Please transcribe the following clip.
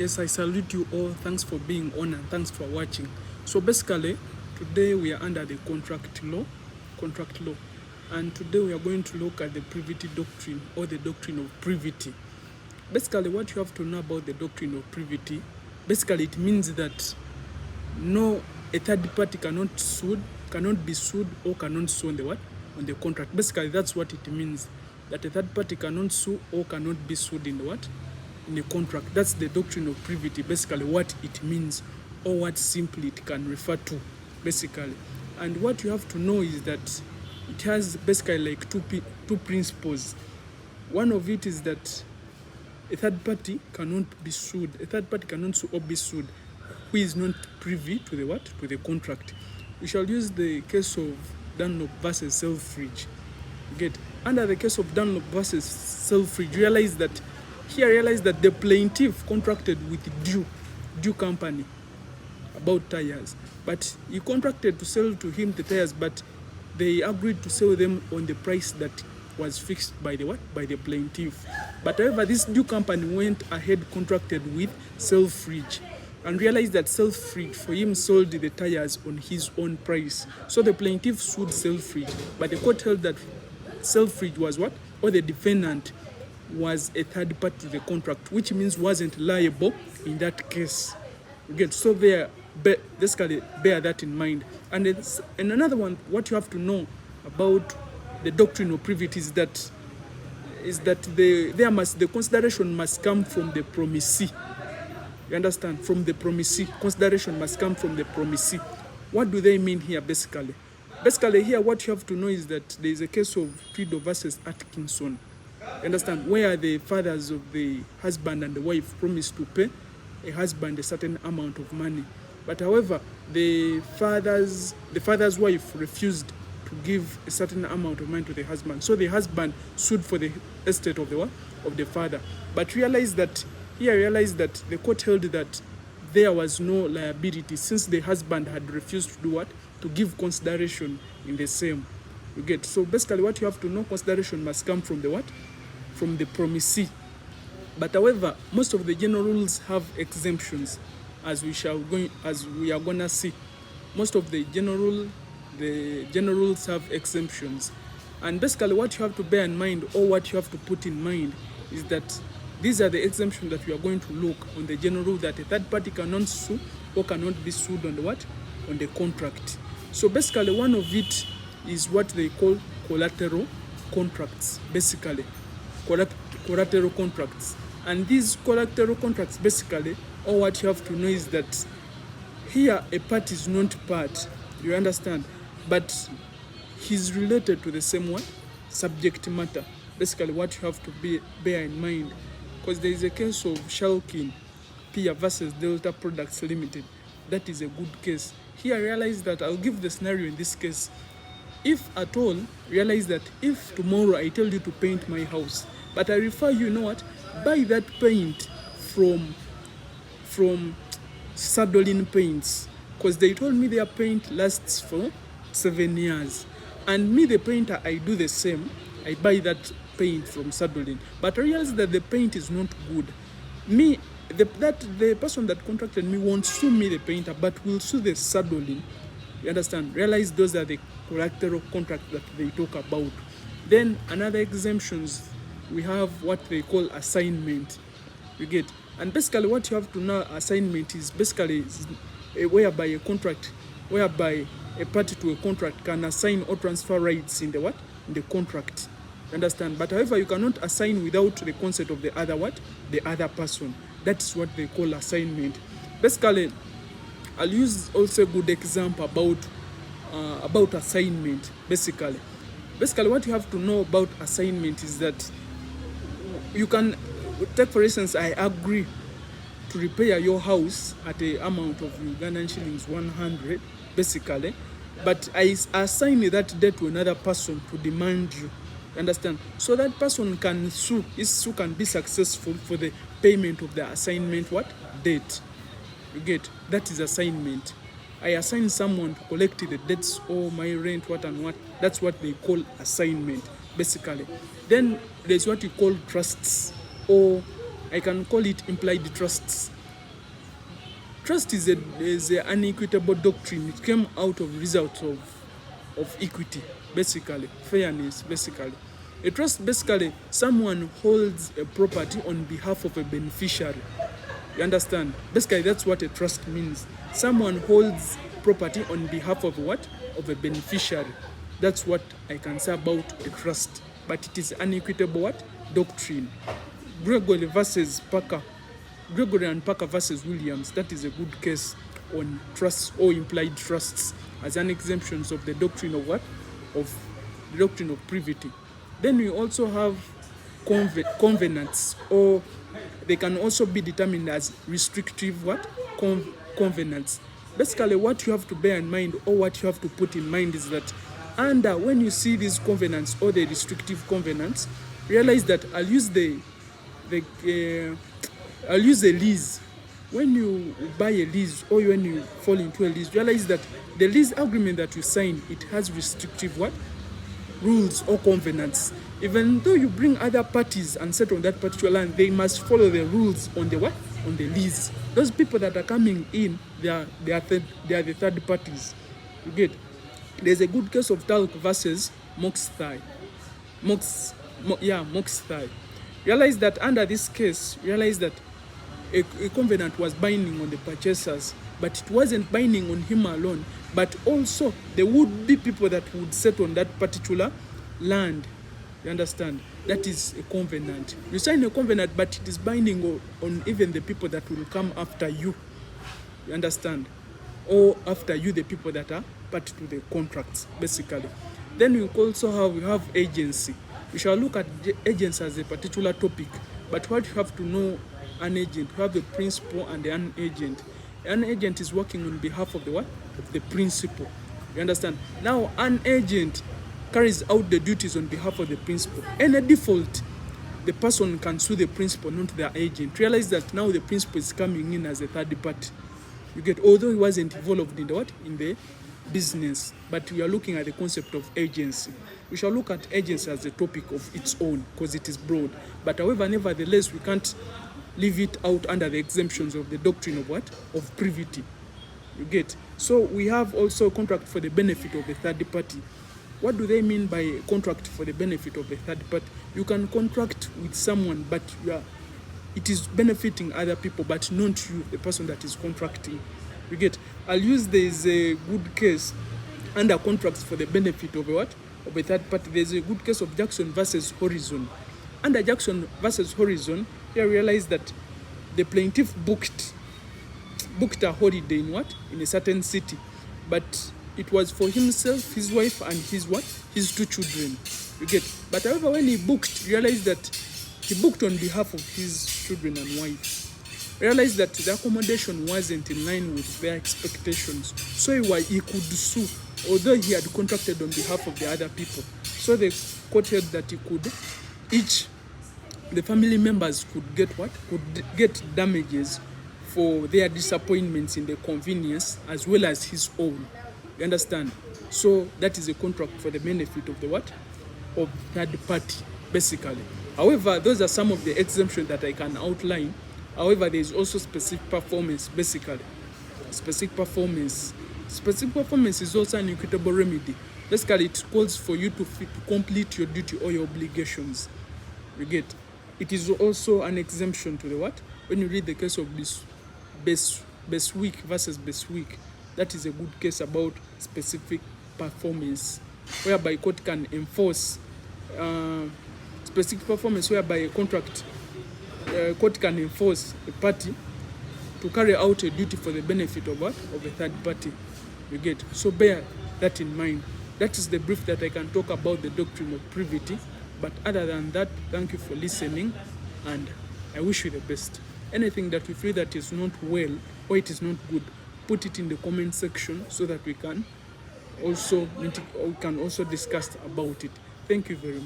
Yes, I salute you all. Thanks for being on and thanks for watching. So basically, today we are under the contract law, and today we are going to look at the privity doctrine or the doctrine of privity. Basically, what you have to know about the doctrine of privity, basically it means that a third party cannot be sued or cannot sue on the what? On the contract. Basically, that's what it means. That a third party cannot sue or cannot be sued in the what? In a contract. That's the doctrine of privity, basically what it means, or what simply it can refer to, basically. And what you have to know is that it has basically like two principles. One of it is that a third party cannot be sued. A third party cannot sue or be sued who is not privy to the what? To the contract. We shall use the case of Dunlop versus Selfridge. Get under the case of Dunlop versus Selfridge, realize that the plaintiff contracted with due company about tires, but he contracted to sell to him the tires, but they agreed to sell them on the price that was fixed by the what? By the plaintiff. But however, this due company went ahead, contracted with Selfridge, and realized that Selfridge for him sold the tires on his own price. So the plaintiff sued Selfridge, but the court held that Selfridge was what? Or the defendant was a third party to the contract, which means wasn't liable in that case. Again, so basically bear that in mind. And another one, what you have to know about the doctrine of privity is that the consideration must come from the promisee. You understand? From the promisee. Consideration must come from the promisee. What do they mean here, basically? Basically, here what you have to know is that there is a case of Tweedle versus Atkinson. You understand? Where the fathers of the husband and the wife promised to pay a husband a certain amount of money. But however, the father's wife refused to give a certain amount of money to the husband. So the husband sued for the estate of the what? Of the father. But realized that the court held that there was no liability since the husband had refused to do what? To give consideration in the same. You get? So basically what you have to know, consideration must come from the what? From the promisee. But however, most of the general rules have exemptions, as we are gonna see. Most of the general rules have exemptions. And basically what you have to bear in mind, or what you have to put in mind, is that these are the exemptions that we are going to look on the general rule that a third party cannot sue or cannot be sued on the what? On the contract. So basically one of it is what they call collateral contracts, basically. Collateral contracts. And these collateral contracts, basically, all what you have to know is that here a part is not part, you understand, but he's related to the same one subject matter. Basically what you have to bear in mind, because there is a case of Shalkin Pia versus Delta Products Limited. That is a good case. Here I realize that I'll give the scenario in this case. If at all, realize that if tomorrow I tell you to paint my house, but I refer you know what? Buy that paint from Sadolin Paints, because they told me their paint lasts for 7 years. And me, the painter, I do the same. I buy that paint from Sadolin, but I realize that the paint is not good. The person that contracted me won't sue me, the painter, but will sue the Sadolin. You understand? Realize those are the collateral contracts that they talk about. Then another exemptions, we have what they call assignment. You get? And basically what you have to know, assignment is basically whereby a party to a contract can assign or transfer rights in the what? In the contract. You understand? But however, you cannot assign without the consent of the other what? The other person. That's what they call assignment. Basically, I'll use also a good example about assignment. Basically what you have to know about assignment is that you can take, for instance, I agree to repair your house at the amount of Ugandan shillings 100, basically, but I assign that debt to another person to demand you. Understand? So that person can sue. His sue can be successful for the payment of the assignment what? Debt. You get? That is assignment. I assign someone to collect the debts or my rent, what and what. That's what they call assignment, basically. Then there's what you call trusts, or I can call it implied trusts. trust is an unequitable doctrine. It came out of results of equity, basically, fairness, basically. A trust, basically, someone holds a property on behalf of a beneficiary. You understand? Basically, that's what a trust means. Someone holds property on behalf of what? Of a beneficiary. That's what I can say about a trust. But it is unequitable what? Doctrine. Gregory and Parker versus Williams, that is a good case on trusts or implied trusts as an exemption of the doctrine of what? Of the doctrine of privity. Then we also have covenants, or they can also be determined as restrictive what? Covenants. Basically, what you have to bear in mind, or what you have to put in mind, is that when you see these covenants or the restrictive covenants, realize that I'll use the lease. When you buy a lease or when you fall into a lease, realize that the lease agreement that you sign, it has restrictive what? Rules or covenants. Even though you bring other parties and set on that particular land, they must follow the rules on the what? On the lease. Those people that are coming in, they are the third parties. You get? There's a good case of Talc versus Moxthai. Moxthai. Realize that under this case, realize that a covenant was binding on the purchasers, but it wasn't binding on him alone, but also there would be people that would set on that particular land. You understand? That is a covenant. You sign a covenant, but it is binding on even the people that will come after you. You understand? Or after you, the people that are part to the contracts, basically. Then we also have agency. We shall look at the agents as a particular topic, but what you have to know, an agent, you have the principal and an agent. An agent is working on behalf of the what? Of the principal. You understand? Now, an agent carries out the duties on behalf of the principal. Any default, the person can sue the principal, not the agent. Realize that now the principal is coming in as a third party. You get, although he wasn't involved in the what? In the business, but we are looking at the concept of agency. We shall look at agency as a topic of its own because it is broad. But however, nevertheless, we can't leave it out under the exemptions of the doctrine of what? Of privity. You get? So we have also a contract for the benefit of the third party. What do they mean by a contract for the benefit of the third party? You can contract with someone, but it is benefiting other people, but not you, the person that is contracting. You get? I'll use there's a good case under contracts for the benefit of a what? Of a third party. There's a good case of Jackson versus Horizon. Under Jackson versus Horizon, you realize that the plaintiff booked a holiday in what? In a certain city. But it was for himself, his wife, and his two children. You get? But however, when he booked, realized that he booked on behalf of his children and wife. Realized that the accommodation wasn't in line with their expectations. So he could sue, although he had contracted on behalf of the other people. So the court held that the family members could get what? Could get damages for their disappointments in the convenience as well as his own. You understand? So that is a contract for the benefit of the what? Of third party, basically. However, those are some of the exemptions that I can outline. However, there is also specific performance, basically. Specific performance is also an equitable remedy. Basically, it calls for you to complete your duty or your obligations. You get? It is also an exemption to the what? When you read the case of this Beswick versus Beswick, that is a good case about specific performance, whereby court can enforce specific performance, whereby a contract court can enforce a party to carry out a duty for the benefit of what? Of a third party. You get? So bear that in mind. That is the brief that I can talk about the doctrine of privity. But other than that, thank you for listening, and I wish you the best. Anything that you feel that is not well or it is not good, put it in the comment section so that we can also discuss about it. Thank you very much.